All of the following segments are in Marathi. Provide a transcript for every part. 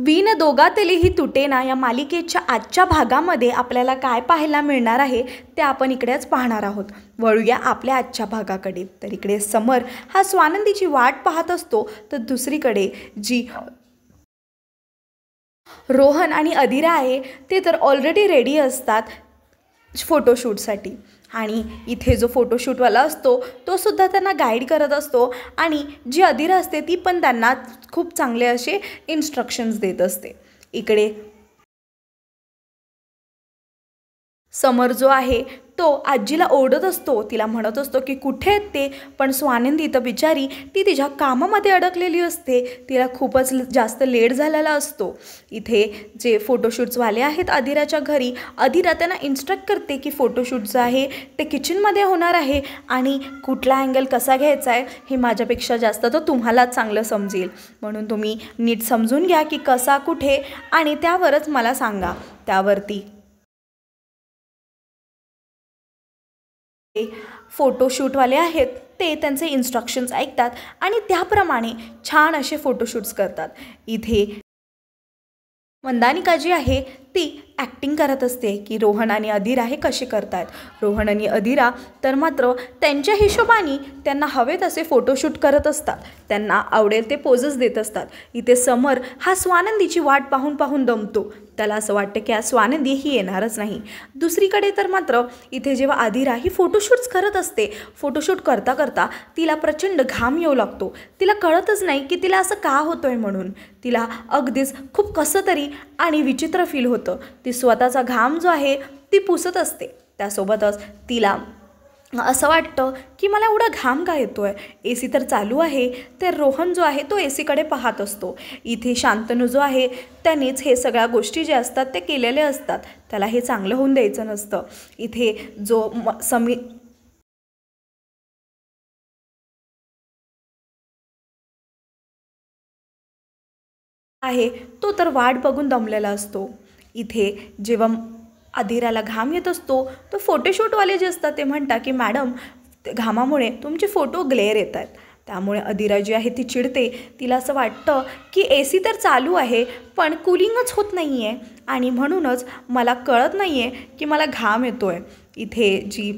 विण दोघातलीही तुटेना या मालिकेच्या आजच्या भागामध्ये आपल्याला काय पाहायला मिळणार आहे ते आपण इकडेच पाहणार आहोत। वळूया आपल्या आजच्या भागाकडे। तर इकडे समर हा स्वानंदीची वाट पाहत असतो, तर दुसरीकडे जी रोहन आणि अधीरा आहे ते तर ऑलरेडी रेडी असतात फोटोशूटसाठी। आणि इथे जो फोटोशूटवाला असतो तो सुद्धा त्यांना गाईड करत असतो आणि जी अधीरा असते ती पण त्यांना खूप चांगले असे इन्स्ट्रक्शन्स देत असते। इकडे समर जो आहे तो आजीला ओरडत असतो, तिला म्हणत असतो की कुठे आहेत ते, पण स्वानंदी तर बिचारी ती तिच्या कामामध्ये अडकलेली असते, तिला खूपच जास्त लेट झालेला असतो। इथे जे फोटोशूट्सवाले आहेत अधीराच्या घरी, अधीरा त्यांना इन्स्ट्रक्ट करते की फोटोशूट जो आहे ते किचनमध्ये होणार आहे आणि कुठला अँगल कसा घ्यायचा आहे हे माझ्यापेक्षा जास्त तर तुम्हालाच चांगलं समजेल, म्हणून तुम्ही नीट समजून घ्या की कसा कुठे आणि त्यावरच मला सांगा। त्यावरती फोटोशूटवाले आहेत ते त्यांचे इन्स्ट्रक्शन्स ऐकतात आणि त्याप्रमाणे छान असे फोटोशूट्स करतात। इथे मंदानिका जी आहे ती ॲक्टिंग करत असते की रोहन आणि अधीरा हे कसे करतात। रोहन आणि अधीरा तर मात्र त्यांच्या हिशोबाने त्यांना हवे तसे फोटोशूट करत असतात, त्यांना आवडेल ते पोजेस देत असतात। इथे समर हा स्वानंदीची वाट पाहून पाहून दमतो, त्याला असं वाटतं की आज स्वानंदी ही येणारच नाही। दुसरीकडे तर मात्र इथे जेव्हा अधीरा ही फोटोशूट्स करत असते, फोटोशूट करता करता तिला प्रचंड घाम येऊ लागतो, तिला कळतच नाही की तिला असं का होतोय म्हणून, तिला अगदीच खूप कसं तरी आणि विचित्र फील होतं। ती स्वतःचा घाम जो आहे ती पुसत असते, त्यासोबतच तिला असं वाटतं की मला एवढा घाम का येतोय, AC तर चालू आहे। ते रोहन जो आहे तो AC कडे पाहत असतो। इथे शांतनू जो आहे त्यानेच हे सगळ्या गोष्टी जे असतात ते केलेले असतात, त्याला हे चांगलं होऊन द्यायचं नसतं। इथे जो आहे तो तर वाट बघून दमलेला असतो। इथे जेव्हा अधीराला घाम येत असतो तो फोटोशूटवाले जे असतात ते म्हणतात की मॅडम घामामुळे तुमचे फोटो ग्लेअर येत आहेत। त्यामुळे अधीरा जी आहे ती चिडते, तिला असं वाटतं की AC तर चालू आहे पण कूलिंगच होत नाही आहे आणि म्हणूनच मला कळत नाही आहे की मला घाम येतो आहे। इथे जी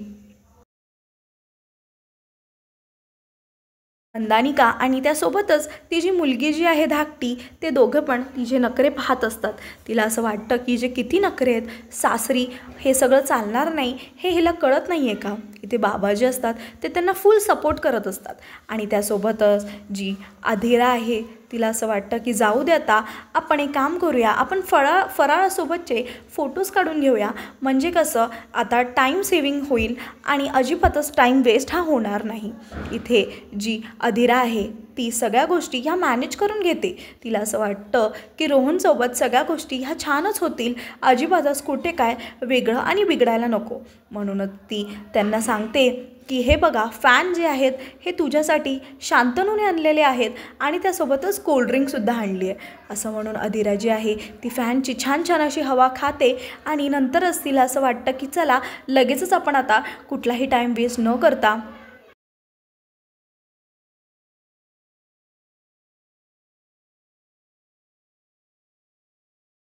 मंदानिका आणि त्यासोबतच तिची मुलगी जी आहे धाकटी, ते दोघं पण तिचे नखरे पाहत असतात। तिला असं वाटतं की जे किती नखरे आहेत सासरी, हे सगळं चालणार नाही हे हिला कळत नाही आहे का। इथे बाबा जे असतात ते त्यांना फुल सपोर्ट करत असतात आणि त्यासोबतच जी अधीरा आहे तिला असं वाटतं की जाऊ दे आता आपण एक काम करूया, आपण फराळासोबतचे फोटोज काढून घेऊया, म्हणजे कसं आता टाईम सेविंग होईल आणि अजिबातच टाईम वेस्ट हा होणार नाही। इथे जी अधीरा आहे ती सगळ्या गोष्टी ह्या मॅनेज करून घेते, तिला असं वाटतं की रोहनसोबत सगळ्या गोष्टी ह्या छानच होतील, अजिबातच कुठे काय वेगळं आणि बिघडायला नको। म्हणूनच ती त्यांना सांगते की हे बघा फॅन जे आहेत हे तुझ्यासाठी शांतनूने आणलेले आहेत आणि त्यासोबतच कोल्ड्रिंकसुद्धा आणली आहे। असं म्हणून अधीरा जी आहे ती फॅनची छान छान अशी हवा खाते आणि नंतरच तिला असं वाटतं की चला लगेचच आपण आता कुठलाही टाईम वेस्ट न करता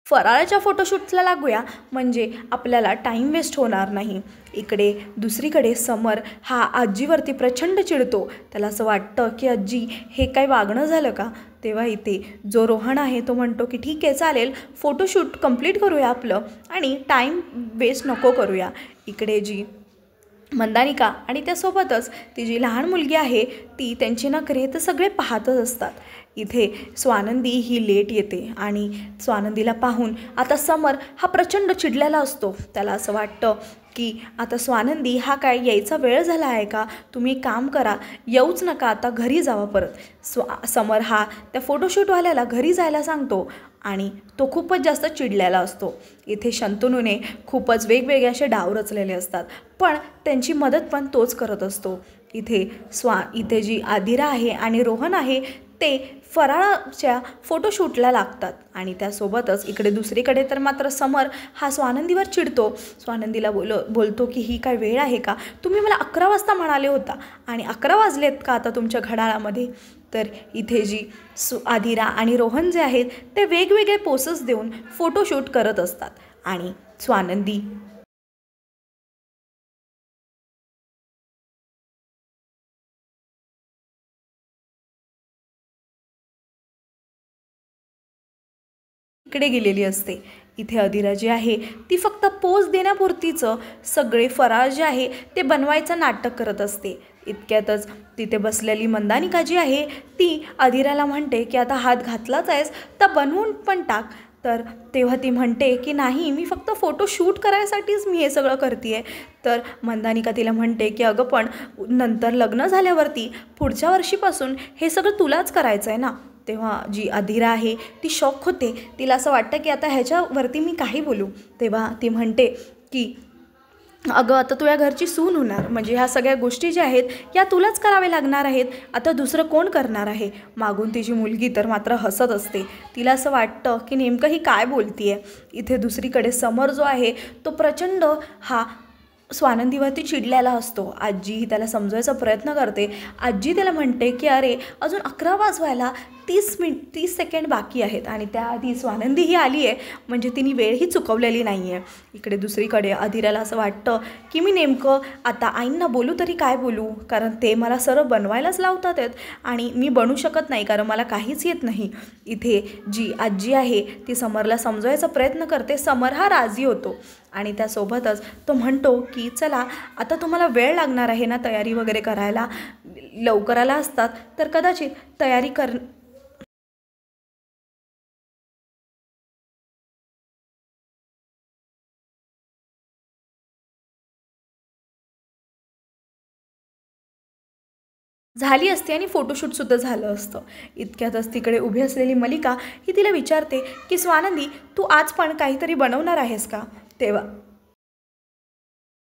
फराळाच्या फोटोशूट्सला लागूया, म्हणजे आपल्याला टाईम वेस्ट होणार नाही। इकडे दुसरीकडे समर हा आजीवरती प्रचंड चिडतो, त्याला असं वाटतं की आजी हे काय वागणं झालं का। तेव्हा इथे जो रोहन आहे तो म्हणतो की ठीक आहे चालेल, फोटोशूट कंप्लीट करूया आपलं आणि टाईम वेस्ट नको करूया। इकडे जी मंदानिका आणि त्यासोबतच ती जी लहान मुलगी आहे ती त्यांची नखरे तर सगळे पाहतच असतात। इथे स्वानंदी ही लेट येते आणि स्वानंदीला पाहून आता समर हा प्रचंड चिडलेला असतो, त्याला असं वाटतं की आता स्वानंदी हा काय यायचा वेळ झाला आहे का, तुम्ही काम करा, येऊच नका, आता घरी जावा परत। समर हा त्या फोटोशूटवाल्याला घरी जायला सांगतो आणि तो खूपच जास्त चिडलेला असतो। इथे शंतनूने खूपच वेगवेगळे असे डाव रचलेले असतात, पण त्यांची मदत पण तोच करत असतो। इथे जी अधीरा आहे आणि रोहन आहे ते फराळाच्या फोटोशूटला लागतात आणि त्यासोबतच इकडे दुसरीकडे तर मात्र समर हा स्वानंदीवर चिडतो, स्वानंदीला बोलतो की ही काय वेळ आहे का, तुम्ही मला 11 वाजता म्हणाले होता आणि 11 वाजलेत का आता तुमच्या घड्याळामध्ये। तर इथे जी आदिरा आणि रोहन जे आहेत ते वेगवेगळे पोसेस देऊन फोटोशूट करत असतात आणि स्वानंदी इकडे गेलेली असते. इथे अदिरा जी आहे ती फक्त पोज देण्यापुरतीचं सगळे फराळ जे आहे ते बनवायचं नाटक करत असते. इतक्यातच तिथे बसलेली मंदानिका जी आहे ती अदिराला म्हणते की आता हात घातलाच आहेस तर बनवून पण टाक. तर तेव्हा ती म्हणते की नाही, मी फक्त फोटो शूट करायसाठीच मी हे सगळं करते आहे. तर मंदानिका तिला म्हणते की अगं पण नंतर लग्न झाल्यावरती पुढच्या वर्षीपासून हे सगळं तुलाच करायचं आहे ना. तेव्हा जी अदिरा आहे ती शॉक होते. तिला असं वाटतं की आता ह्याच्यावरती मी काही बोलू. तेव्हा ती म्हणते की अगं आता तू या घरची सून होणार, म्हणजे ह्या सगळ्या गोष्टी ज्या आहेत या तुलाच करावे लागणार आहेत. आता दुसरं कोण करणार आहे. मागून तिची मुलगी तर मात्र हसत असते. तिला असं वाटतं की नेमकं ही काय बोलती आहे. इथे दुसरीकडे समर जो आहे तो प्रचंड हा स्वानंदीवरती चिडलेला असतो. आजी त्याला समजवायचा प्रयत्न करते. आजी त्याला म्हणते की अरे अजून 11 वाजवायला 30 सेकंड बाकी आहेत आणि त्याआधी स्वानंदीही आली आहे, म्हणजे तिने वेळही चुकवलेली नाही आहे. इकडे दुसरीकडे अदिराला असं वाटतं की मी नेमकं आता आईंना बोलू तरी काय बोलू, कारण ते मला सरळ बनवायलाच लावतात आहेत आणि मी बनवू शकत नाही कारण मला काहीच येत नाही. इथे जी आजी आहे ती समरला समजवायचा प्रयत्न करते. समर हा राजी होतो आणि त्यासोबतच तो म्हणतो की चला आता तुम्हाला वेळ लागणार आहे ना तयारी वगैरे करायला, लवकर आला असतात तर कदाचित तयारी झाली असती आणि फोटोशूटसुद्धा झालं असतं. इतक्यातच तिकडे उभी असलेली मलिका ही तिला विचारते की स्वानंदी तू आज पण काहीतरी बनवणार आहेस का. तेव्हा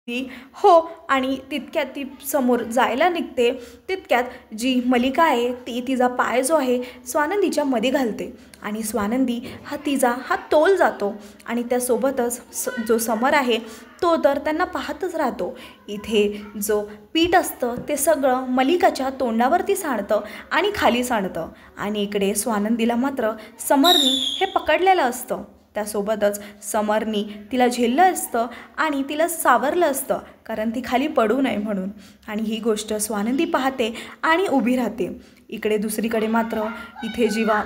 ती हो, आणि तितक्यात ती समोर जायला निघते. तितक्यात जी मलिका आहे ती तिचा पाय जो आहे स्वानंदीच्या मध्ये घालते आणि स्वानंदी हा तोल जातो आणि त्यासोबतच जो समर आहे तो तर त्यांना पाहतच राहतो. इथे जो पीठ असतं ते सगळं मलिकाच्या तोंडावरती सांडतं आणि खाली सांडतं आणि इकडे स्वानंदीला मात्र समरनी हे पकडलेलं असतं. त्यासोबतच समरनी तिला झेललं असतं आणि तिला सावरलं असतं कारण ती खाली पडू नये म्हणून. आणि ही गोष्ट स्वानंदी पाहते आणि उभी राहते. इकडे दुसरीकडे मात्र इथे जेव्हा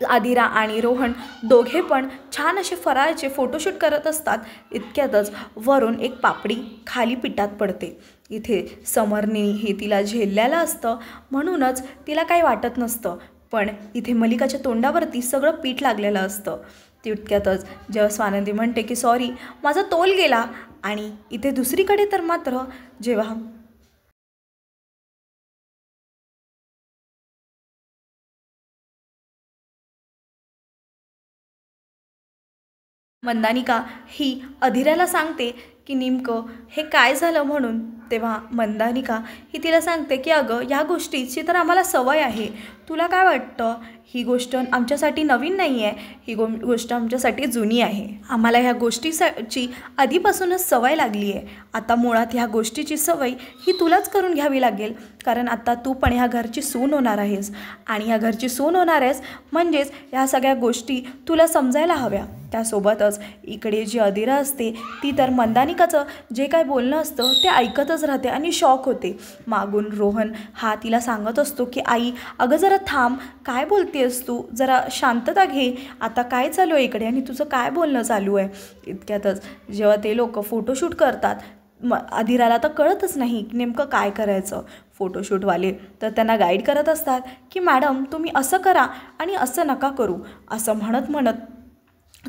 आदिरा आणि रोहन दोघे पण छान असे फराळचे फोटोशूट करत असतात, इतक्यातच वरून एक पापडी खाली पिठात पडते. इथे समरनी हे तिला झेललेलं असतं म्हणूनच तिला काही वाटत नसतं, पण इथे मलिकाच्या तोंडावरती सगळं पीठ लागलेलं असतं. तितक्यातच जेव्हा स्वानंदी म्हणते की सॉरी माझा तोल गेला, आणि इथे दुसरीकडे तर मात्र जेव्हा मंदानिका ही अधीराला सांगते की नेमकं हे काय झालं म्हणून. तेव्हा मंदानिका ही तिला सांगते की अगं या गोष्टीची तर आम्हाला सवय आहे, तुला काय वाटतं, ही गोष्ट आमच्यासाठी नवीन नाही आहे, ही गोष्ट आमच्यासाठी जुनी आहे. आम्हाला ह्या गोष्टीची आधीपासूनच सवय लागली आहे. आता मुळात ह्या गोष्टीची सवय ही तुलाच करून घ्यावी लागेल, कारण आता तू पण ह्या घरची सून होणार आहेस आणि ह्या घरची सून होणार आहेस म्हणजेच ह्या सगळ्या गोष्टी तुला समजायला हव्या. त्यासोबतच इकडे जी अदिरा असते ती तर मंदानिकाचं जे काय बोलणं असतं ते ऐकतच राहते आणि शॉक होते. मागून रोहन हा तिला सांगत असतो की आई अगं जरा थांब, काय बोलतेस तू, जरा शांतता घे, आता काय चालू आहे इकडे आणि तुझं काय बोलणं चालू आहे. इतक्यातच जेव्हा ते लोक फोटोशूट करतात अदिराला तर कळतच नाही नेमकं काय करायचं. फोटोशूटवाले तर त्यांना गाईड करत असतात की मॅडम तुम्ही असं करा आणि असं नका करू, असं म्हणत म्हणत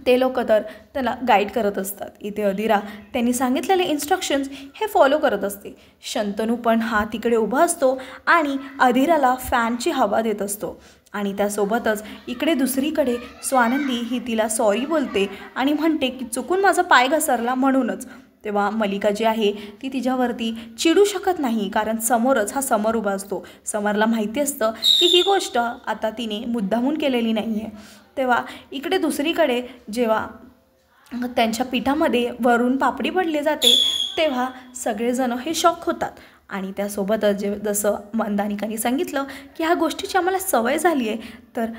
ते लोक तर त्याला गाईड करत असतात. इथे अदिरा त्यांनी सांगितलेले इन्स्ट्रक्शन्स हे फॉलो करत असते. शंतनू पण हा तिकडे उभा असतो आणि अदिराला फॅनची हवा देत असतो. आणि त्यासोबतच इकडे दुसरीकडे स्वानंदी ही तिला सॉरी बोलते आणि म्हणते की चुकून माझा पाय घसरला म्हणूनच. तेव्हा मलिका जी आहे ती तिच्यावरती चिडू शकत नाही, कारण समोरच हा समर उभा असतो. समरला माहिती असतं की ही गोष्ट आता तिने मुद्दामून केलेली नाही आहे. तेव्हा इकडे दुसरीकडे जेव्हा त्यांच्या पिठामध्ये वरून पापडी पडली जाते तेव्हा सगळेजण हे शॉक होतात आणि त्यासोबतच जसं मंदानिकाने सांगितलं की ह्या गोष्टीची आम्हाला सवय झाली आहे, तर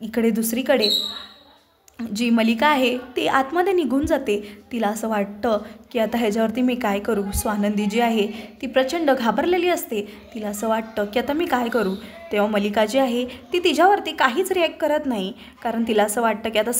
इकडे दुसरीकडे जी मलिका आहे ती आतमध्ये निघून जाते. तिला असं वाटतं की आता ह्याच्यावरती मी काय करू. स्वानंदी जी आहे ती प्रचंड घाबरलेली असते. तिला असं वाटतं की आता मी काय करू. तेव्हा मलिका जी आहे ती तिच्यावरती काहीच रिॲक्ट करत नाही, कारण तिला असं वाटतं की आता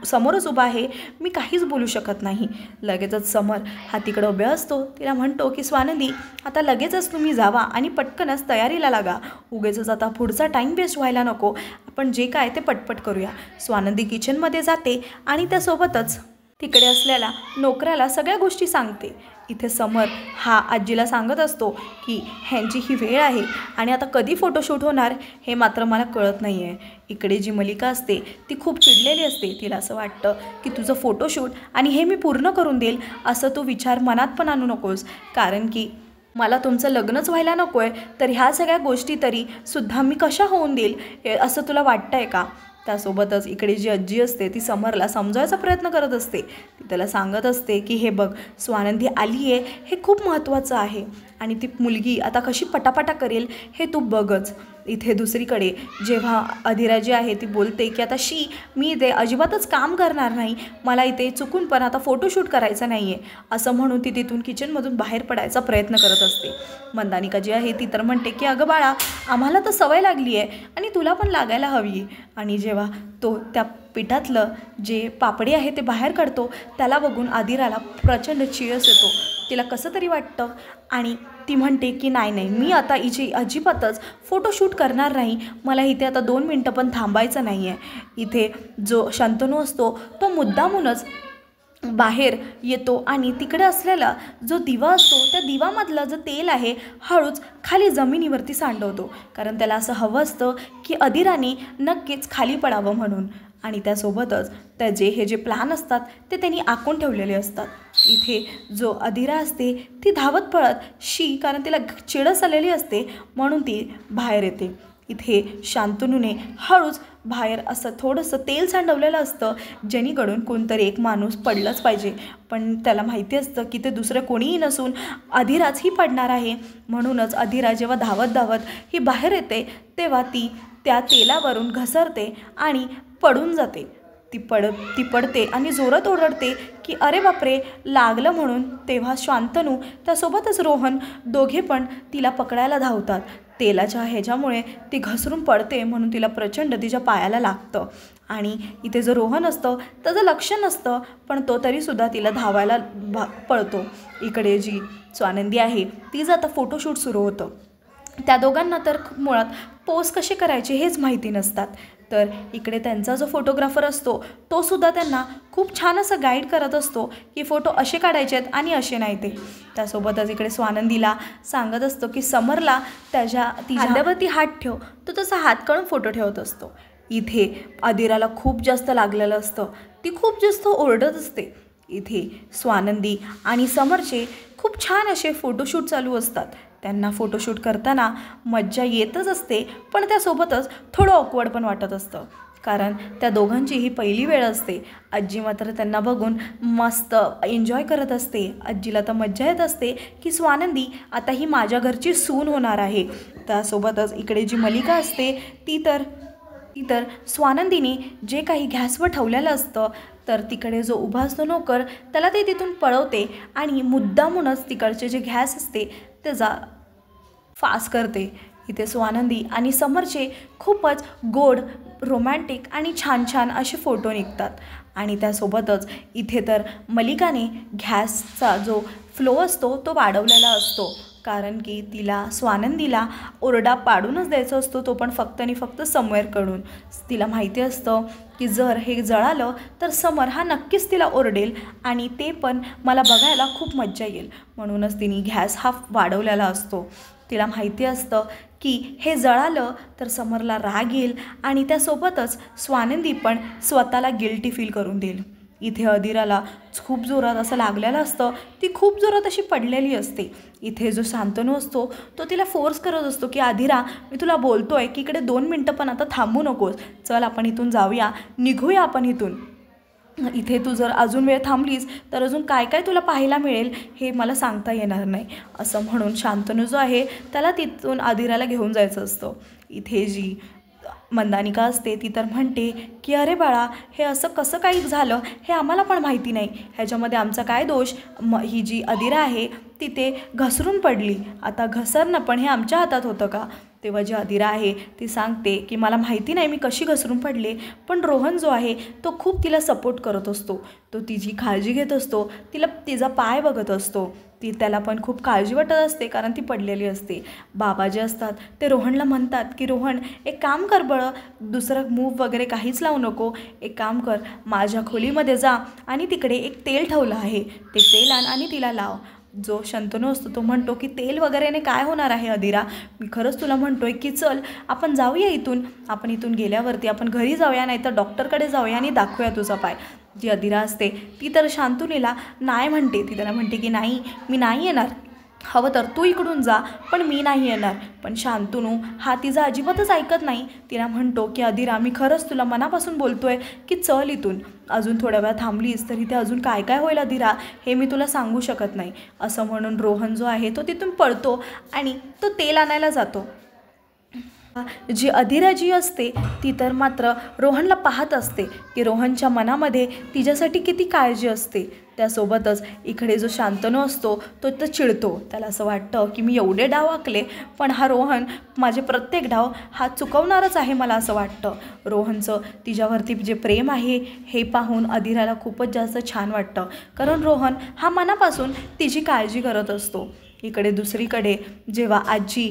समोरच उभा आहे, मी काहीच बोलू शकत नाही. लगेचच समर हा तिकडं उभा असतो. तिला म्हणतो की स्वानंदी आता लगेचच तुम्ही जावा आणि पटकनच तयारीला लागा. उगेचच आता पुढचा टाईम वेस्ट व्हायला नको. आपण जे काय ते पटपट करूया. स्वानंदी किचनमध्ये जाते आणि त्यासोबतच तिकडे असलेल्या नोकराला सगळ्या गोष्टी सांगते. इथे समर हा आजीला सांगत असतो की ह्यांची ही वेळ आहे आणि आता कधी फोटोशूट होणार हे मात्र मला कळत नाही आहे. इकडे जी मलिका असते ती खूप चिडलेली असते. तिला असं वाटतं की तुझं फोटोशूट आणि हे मी पूर्ण करून देईल असं तू विचार मनात पण आणू नकोस, कारण की मला तुमचं लग्नच व्हायला नको आहे, तर ह्या सगळ्या गोष्टी तरी सुद्धा मी कशा होऊन देईल असं तुला वाटतं आहे का. त्यासोबतच इकडे जी आजी असते ती समरला समजायचा प्रयत्न करत असते. ती त्याला सांगत असते की हे बघ, स्वानंदी आली आहे हे खूप महत्त्वाचं आहे आणि ती मुलगी आता कशी पटापटा करेल हे तू बघच. इथे दुसरीकडे जेव्हा अधिरा जी आहे ती बोलते की आता मी इथे अजिबातच काम करणार नाही, मला इथे चुकून पण आता फोटोशूट करायचं नाही आहे असं म्हणून ती तिथून किचनमधून बाहेर पडायचा प्रयत्न करत असते. मंदानिका जी आहे ती तर म्हणते की अगं बाळा, आम्हाला तर सवय लागली आहे आणि तुला पण लागायला हवी. आणि जेव्हा तो त्या पिठातलं जे पापडी आहे ते बाहेर काढतो त्याला बघून अधिराला प्रचंड चिळस येतो. तिला कसं तरी वाटतं आणि ती म्हणते की नाही, मी आता इथे अजिबातच फोटोशूट करणार नाही. मला इथे आता 2 मिनटं पण थांबायचं नाही आहे. इथे जो शंतनू असतो तो मुद्दामूनच बाहेर येतो आणि तिकडे असलेला जो दिवा असतो त्या दिवामधलं जे तेल आहे हळूच खाली जमिनीवरती सांडवतो, कारण त्याला असं हवं असतं की अधिराने नक्कीच खाली पडावं म्हणून. आणि त्यासोबतच हे जे प्लॅन असतात ते त्यांनी आखून ठेवलेले असतात. इथे जो अधिरा असते ती धावत पळत कारण तिला चिडस आलेली असते म्हणून ती बाहेर येते. इथे शांतनूने हळूच बाहेर असं थोडंसं तेल सांडवलेलं असतं जेणेकरून कोणतरी एक माणूस पडलाच पाहिजे, पण त्याला माहिती असतं की ते दुसरं कोणीही नसून अधिराच ही पडणार आहे. म्हणूनच अधिरा जेव्हा धावत धावत ही बाहेर येते तेव्हा ती त्या तेलावरून घसरते आणि पडून जाते. ती पडते आणि जोरात ओरडते की अरे बापरे, लागलं म्हणून. तेव्हा शांतनू त्यासोबतच रोहन दोघे पण तिला पकडायला धावतात. तेलाच्या ह्याच्यामुळे ती घसरून पडते म्हणून तिला प्रचंड तिच्या पायाला लागतं. आणि इथे जो रोहन असतं त्याचं लक्ष नसतं, पण तो तरीसुद्धा तिला धावायला पळतो. इकडे जी स्वानंदी आहे तिचं आता फोटोशूट सुरू होतं. त्या दोघांना तर मुळात पोज कसे करायचे हेच माहिती नसतात, तर इकडे त्यांचा जो फोटोग्राफर असतो तो सुद्धा त्यांना खूप छान असं गाईड करत असतो की फोटो असे काढायचे आहेत आणि असे नाही ते. त्यासोबतच इकडे स्वानंदीला सांगत असतो की समरला तिच्या हातावरती हात ठेव, तो तसा हात काढून फोटो ठेवत असतो. इथे अधिराला खूप जास्त लागलेलं असतं, ती खूप जास्त ओरडत असते. इथे स्वानंदी आणि समरचे खूप छान असे फोटोशूट चालू असतात. त्यांना फोटोशूट करताना मज्जा येतच असते, पण त्यासोबतच थोडं ऑकवर्ड पण वाटत असतं, कारण त्या दोघांची ही पहिली वेळ असते. आजी मात्र त्यांना बघून मस्त एन्जॉय करत असते. आजीला तर मज्जा येत असते की स्वानंदी आता ही माझ्या घरची सून होणार आहे. त्यासोबतच इकडे जी मलिका असते ती तर स्वानंदीने जे काही गॅसवर ठेवलेलं असतं तर तिकडे जो उभा असतो नोकर त्याला ते तिथून पळवते आणि मुद्दामूनच तिकडचे जे गॅस असते त्याचा फास करते. इथे स्वानंदी आणि समरचे खूपच गोड, रोमॅन्टिक आणि छान छान असे फोटो निघतात. आणि त्यासोबतच इथे तर मलिकाने गॅसचा जो फ्लो असतो तो वाढवलेला असतो, कारण की तिला स्वानंदीला ओरडा पाडूनच द्यायचा असतो, तो पण फक्त आणि फक्त समरकडून. तिला माहिती असतं की जर हे जळालं तर समर हा नक्कीच तिला ओरडेल आणि ते पण मला बघायला खूप मज्जा येईल, म्हणूनच तिने गॅस हा वाढवलेला असतो. तिला माहिती असतं की हे जळालं तर समरला राग येईल आणि त्यासोबतच स्वानंदी पण स्वतःला गिल्टी फील करून देईल. इथे अधिराला खूप जोरात असं लागलेलं असतं, ती खूप जोरात अशी पडलेली असते. इथे जो शांतनू असतो तो तिला फोर्स करत असतो की अधिरा, मी तुला बोलतोय की इकडे 2 मिनटं पण आता थांबू नकोस, चल आपण इथून जाऊया, निघूया आपण इथून. इथे तू जर अजून वेळ थांबलीस तर अजून काय काय तुला पाहायला मिळेल हे मला सांगता येणार नाही, असं म्हणून शांतनू जो आहे त्याला तिथून अधीराला घेऊन जायचं असतं. इथे जी मंदानिका असते ती तर म्हणते की अरे बाळा, हे असं कसं काही झालं हे आम्हाला पण माहिती नाही, ह्याच्यामध्ये आमचा काय दोष. ही जी अधीरा आहे ती ते घसरून पडली, आता घसरणं पण हे आमच्या हातात होतं का. तेव्हा जी अधीरा आहे ती सांगते की मला माहिती नाही मी कशी घसरून पडले, पण रोहन जो आहे तो खूप तिला सपोर्ट करत असतो, तो तिची काळजी घेत असतो, तिला तिचा पाय बघत असतो. त्याला पण खूप काळजी वाटत असते कारण ती पडलेली असते. बाबा जे असतात ते रोहनला म्हणतात की रोहन, एक काम कर बळं, दुसरं मूव वगैरे काहीच लावू नको, एक काम कर, माझ्या खोलीमध्ये जा आणि तिकडे एक तेल ठेवलं आहे, ते तेल आण आणि तिला लाव. जो शंतनू असतो तो म्हणतो की तेल वगैरेने काय होणार आहे अधीरा, मी खरंच तुला म्हणतो आहे की चल आपण जाऊया इथून, आपण इथून गेल्यावरती आपण घरी जाऊया, नाही तर डॉक्टरकडे जाऊया आणि दाखवूया तुझा पाय. जी अधीरा असते ती तर शांतनूला नाही म्हणते, ती त्याला म्हणते की नाही, मी नाही येणार, हवं तर तू इकडून जा पण मी नाही येणार. पण शांतनू हा तिचा अजिबातच ऐकत नाही. तिला म्हणतो की अधीरा, मी खरंच तुला मनापासून बोलतो आहे की चल इथून, अजून थोड्या वेळा थांबलीस तर इथे अजून काय काय होईल अधीरा हे मी तुला सांगू शकत नाही. असं म्हणून रोहन जो आहे तो तिथून पळतो आणि तो तेल आणायला जातो. जी अधीरा जी असते ती तर मात्र रोहनला पाहत असते की रोहनच्या मनामध्ये तिच्यासाठी किती काळजी असते. त्यासोबतच इकडे जो शांतनू असतो तो तर चिडतो, त्याला असं वाटतं की मी एवढे डाव आखले पण हा रोहन माझे प्रत्येक डाव हा चुकवणारच आहे. मला असं वाटतं रोहनचं तिच्यावरती जे प्रेम आहे हे पाहून अधीराला खूपच जास्त छान वाटतं, कारण रोहन हा मनापासून तिची काळजी करत असतो. इकडे दुसरीकडे जेव्हा आजी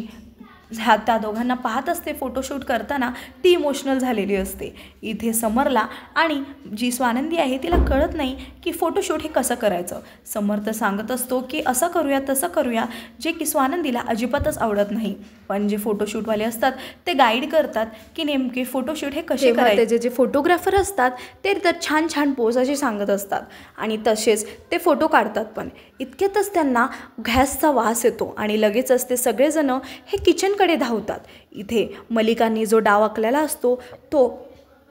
त्या दोघांना पाहत असते फोटोशूट करताना, ती इमोशनल झालेली असते. इथे समरला आणि जी स्वानंदी आहे तिला कळत नाही की फोटोशूट हे कसं करायचं. समर तर सांगत असतो की असं करूया तसं करूया, जे की स्वानंदीला अजिबातच आवडत नाही. पण जे फोटोशूटवाले असतात ते गाईड करतात की नेमके फोटोशूट हे कसे करायचे. जे फोटोग्राफर असतात ते तर छान छान पोज असे सांगत असतात आणि तसेच ते फोटो काढतात. पण इतक्यातच त्यांना गॅसचा वास येतो आणि लगेचच ते सगळेजण हे किचनकडे धावतात. इथे मलिकांनी जो डाव आखलेला असतो तो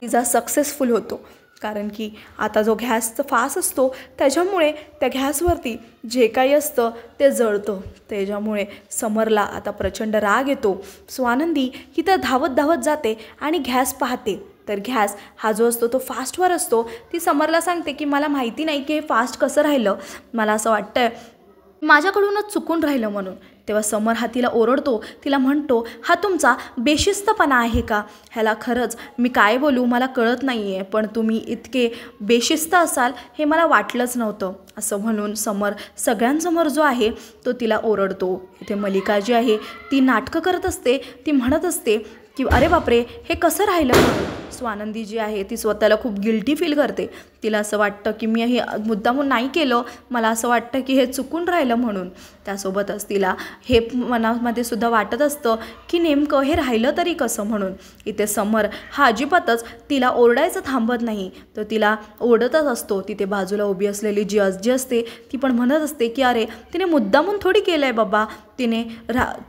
तिचा सक्सेसफुल होतो, कारण की आता जो गॅसचा फास असतो त्याच्यामुळे त्या गॅसवरती जे काही असतं ते जळतं. त्याच्यामुळे समरला आता प्रचंड राग येतो. स्वानंदी ही तर धावत धावत जाते आणि गॅस पाहते, तर गॅस हा जो असतो तो फास्टवर असतो. ती समरला सांगते की मला माहिती नाही की हे फास्ट कसं राहिलं, मला असं वाटतं आहे माझ्याकडूनच चुकून राहिलं म्हणून. तेव्हा समर हा तिला ओरडतो, तिला म्हणतो हा तुमचा बेशिस्तपणा आहे का, ह्याला खरंच मी काय बोलू मला कळत नाही आहे, पण तुम्ही इतके बेशिस्त असाल हे मला वाटलंच नव्हतं. असं म्हणून समर सगळ्यांसमोर जो आहे तो तिला ओरडतो. इथे मलिका जी आहे ती नाटकं करत असते, ती म्हणत असते की अरे बापरे हे कसं राहिलं म्हणून. स्वानंदी जी आहे ती स्वतःला खूप गिल्टी फील करते, तिला असं वाटतं की मी हे मुद्दामून नाही केलं, मला असं वाटतं की हे चुकून राहिलं म्हणून. त्यासोबतच तिला हे मनामध्ये सुद्धा वाटत असतं की नेमकं हे राहिलं तरी कसं म्हणून. इथे समर हा अजिबातच तिला ओरडायचं थांबत नाही, तर तिला ओरडतच असतो. तिथे बाजूला उभी असलेली जी आजी असते ती पण म्हणत असते की अरे तिने मुद्दामून थोडी केलं आहे बाबा, तिने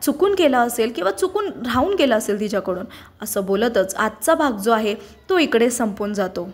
चुकून केलं असेल किंवा चुकून राहून गेलं असेल तिच्याकडून. असं बोलतच आजचा भाग जो आहे तो इकडे संपून जातो.